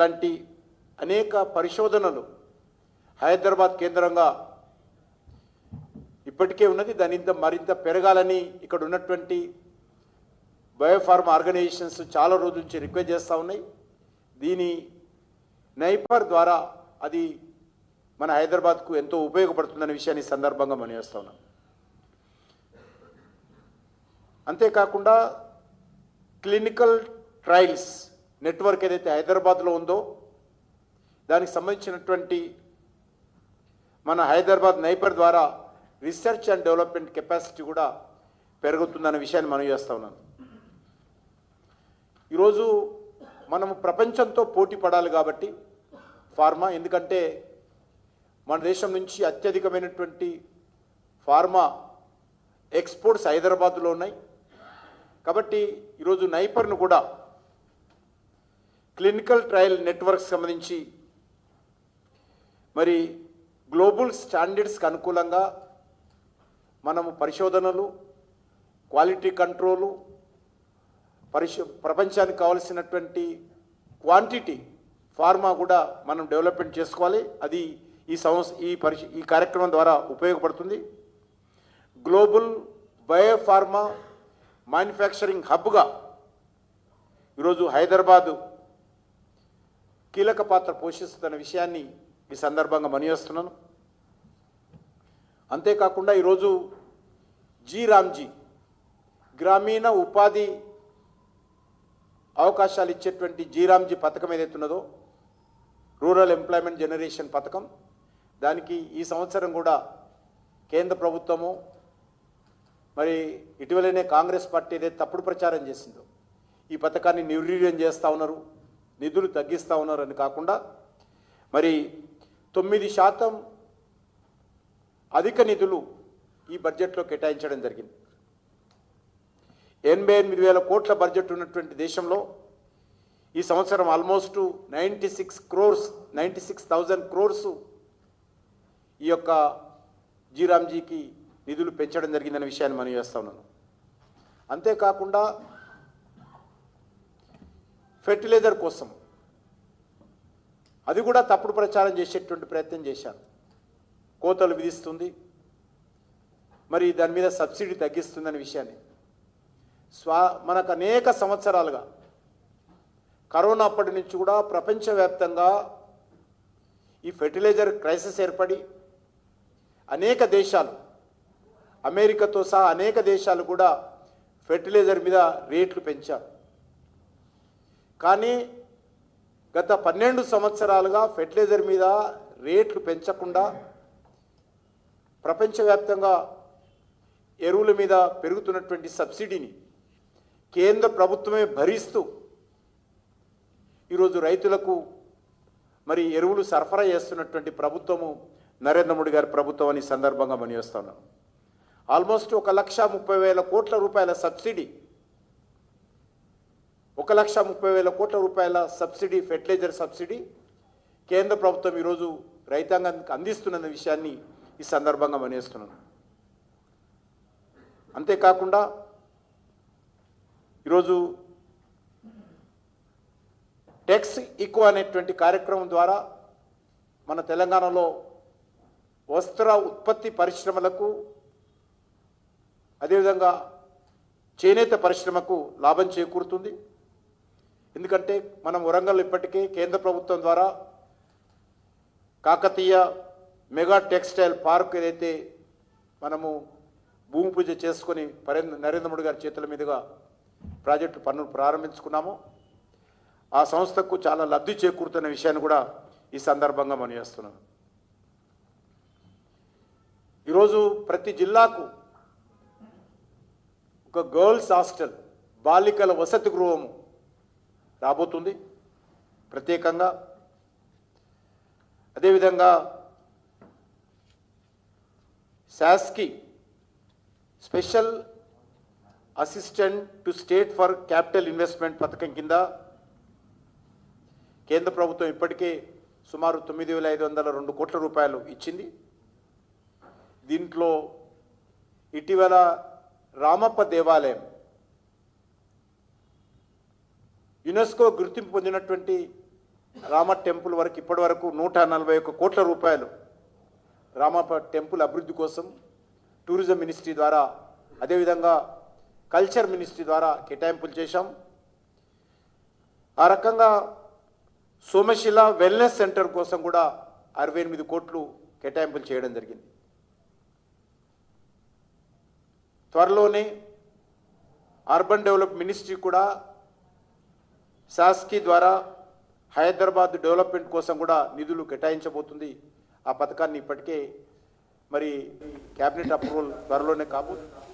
లాంటి అనేక పరిశోధనలు హైదరాబాద్ కేంద్రంగా ఇప్పటికే ఉన్నది. దాని మరింత పెరగాలని ఇక్కడ ఉన్నటువంటి బయోఫార్మా ఆర్గనైజేషన్స్ చాలా రోజుల నుంచి రిక్వెస్ట్ చేస్తూ ఉన్నాయి. దీని నైపర్ ద్వారా అది మన హైదరాబాద్కు ఎంతో ఉపయోగపడుతుందనే విషయాన్ని సందర్భంగా మనం చేస్తూ ఉన్నాం. అంతేకాకుండా క్లినికల్ ట్రయల్స్ నెట్వర్క్ ఏదైతే హైదరాబాద్లో ఉందో దానికి సంబంధించినటువంటి మన హైదరాబాద్ నైపర్ ద్వారా రీసెర్చ్ అండ్ డెవలప్మెంట్ కెపాసిటీ కూడా పెరుగుతుందనే విషయాన్ని మనం చేస్తూ ఉన్నాం. ఈరోజు మనము ప్రపంచంతో పోటీ పడాలి కాబట్టి ఫార్మా, ఎందుకంటే మన దేశం నుంచి అత్యధికమైనటువంటి ఫార్మా ఎక్స్పోర్ట్స్ హైదరాబాద్లో ఉన్నాయి. కాబట్టి ఈరోజు నైపర్ను కూడా క్లినికల్ ట్రయల్ నెట్వర్క్ సంబంధించి మరి గ్లోబల్ స్టాండర్డ్స్కి అనుకూలంగా మనము పరిశోధనలు, క్వాలిటీ కంట్రోలు, ప్రపంచానికి కావలసినటువంటి క్వాంటిటీ ఫార్మా కూడా మనం డెవలప్మెంట్ చేసుకోవాలి. అది ఈ కార్యక్రమం ద్వారా ఉపయోగపడుతుంది. గ్లోబల్ బయోఫార్మా మ్యానుఫ్యాక్చరింగ్ హబ్గా ఈరోజు హైదరాబాదు కీలక పాత్ర పోషిస్తున్న విషయాన్ని ఈ సందర్భంగా మనయేస్తున్నాను. అంతేకాకుండా ఈరోజు రామ్జీ గ్రామీణ ఉపాధి అవకాశాలు ఇచ్చేటువంటి రామ్జీ పథకం ఏదైతే ఉన్నదో, రూరల్ ఎంప్లాయ్మెంట్ జనరేషన్ పథకం, దానికి ఈ సంవత్సరం కూడా కేంద్ర ప్రభుత్వము మరి ఇటీవలనే కాంగ్రెస్ పార్టీ ఏదైతే తప్పుడు ప్రచారం చేసిందో ఈ పథకాన్ని నిర్వీర్యం చేస్తూ ఉన్నారు, నిధులు తగ్గిస్తూ ఉన్నారు అని కాకుండా మరి 9% అధిక నిధులు ఈ బడ్జెట్లో కేటాయించడం జరిగింది. 88,000 కోట్ల బడ్జెట్ ఉన్నటువంటి దేశంలో ఈ సంవత్సరం ఆల్మోస్ట్ 96,000 క్రోర్స్ ఈ యొక్క రామ్జీకి నిధులు పెంచడం జరిగిందనే విషయాన్ని మనం చేస్తూ ఉన్నాను. అంతేకాకుండా ఫెర్టిలైజర్ కోసం అది కూడా తప్పుడు ప్రచారం చేసేటువంటి ప్రయత్నం చేశారు. కోతలు విధిస్తుంది, మరి దాని మీద సబ్సిడీ తగ్గిస్తుందనే విషయాన్ని మనకు అనేక సంవత్సరాలుగా కరోనా అప్పటి నుంచి కూడా ప్రపంచవ్యాప్తంగా ఈ ఫెర్టిలైజర్ క్రైసిస్ ఏర్పడి అనేక దేశాలు, అమెరికాతో సహా అనేక దేశాలు కూడా ఫెర్టిలైజర్ మీద రేట్లు పెంచారు. కానీ గత 12 సంవత్సరాలుగా ఫెర్టిలైజర్ మీద రేట్లు పెంచకుండా ప్రపంచవ్యాప్తంగా ఎరువుల మీద పెరుగుతున్నటువంటి సబ్సిడీని కేంద్ర ప్రభుత్వమే భరిస్తూ ఈరోజు రైతులకు మరి ఎరువులు సరఫరా చేస్తున్నటువంటి ప్రభుత్వము నరేంద్ర మోడీ గారి ప్రభుత్వం అని సందర్భంగా మనం చేస్తున్నాం. ఆల్మోస్ట్ 1,30,000 కోట్ల రూపాయల సబ్సిడీ, 1,30,000 కోట్ల రూపాయల సబ్సిడీ, ఫెర్టిలైజర్ సబ్సిడీ కేంద్ర ప్రభుత్వం ఈరోజు రైతాంగానికి అందిస్తున్న విషయాన్ని ఈ సందర్భంగా మనయేస్తున్నాను. అంతేకాకుండా ఈరోజు టెక్స్ ఈకో అనేటువంటి కార్యక్రమం ద్వారా మన తెలంగాణలో వస్త్ర ఉత్పత్తి పరిశ్రమలకు, అదేవిధంగా చేనేత పరిశ్రమకు లాభం చేకూరుతుంది. ఎందుకంటే మనం వరంగల్ ఇప్పటికే కేంద్ర ప్రభుత్వం ద్వారా కాకతీయ మెగా టెక్స్టైల్ పార్క్ ఏదైతే మనము భూమి పూజ చేసుకొని నరేంద్ర మోడీ గారి చేతుల మీదుగా ప్రాజెక్టు పనులు ప్రారంభించుకున్నాము. ఆ సంస్థకు చాలా లబ్ధి చేకూరుతున్న విషయాన్ని కూడా ఈ సందర్భంగా మనం చేస్తున్నాం. ఈరోజు ప్రతి జిల్లాకు ఒక గర్ల్స్ హాస్టల్, బాలికల వసతి గృహము రాబోతుంది ప్రత్యేకంగా. అదేవిధంగా SASCI special assistant to state for capital investment పథకం కింద కేంద్ర ప్రభుత్వం ఇప్పటికే సుమారు 9,502 కోట్ల రూపాయలు ఇచ్చింది. దీంట్లో ఇటీవల రామప్ప దేవాలయం యునెస్కో గుర్తింపు పొందినటువంటి రామ టెంపుల్ వరకు ఇప్పటి వరకు 141 కోట్ల రూపాయలు రామప్ప టెంపుల్ అభివృద్ధి కోసం టూరిజం మినిస్ట్రీ ద్వారా అదేవిధంగా కల్చర్ మినిస్ట్రీ ద్వారా కేటాయింపులు చేశాం. ఆ రకంగా సోమశిల వెల్నెస్ సెంటర్ కోసం కూడా 68 కోట్లు కేటాయింపులు చేయడం జరిగింది. త్వరలోనే అర్బన్ డెవలప్ మినిస్ట్రీ కూడా శాస్కీ ద్వారా హైదరాబాద్ డెవలప్మెంట్ కోసం కూడా నిధులు కేటాయించబోతుంది. ఆ పథకాన్ని ఇప్పటికే మరి క్యాబినెట్ అప్రూవల్ త్వరలోనే కాబోతుంది.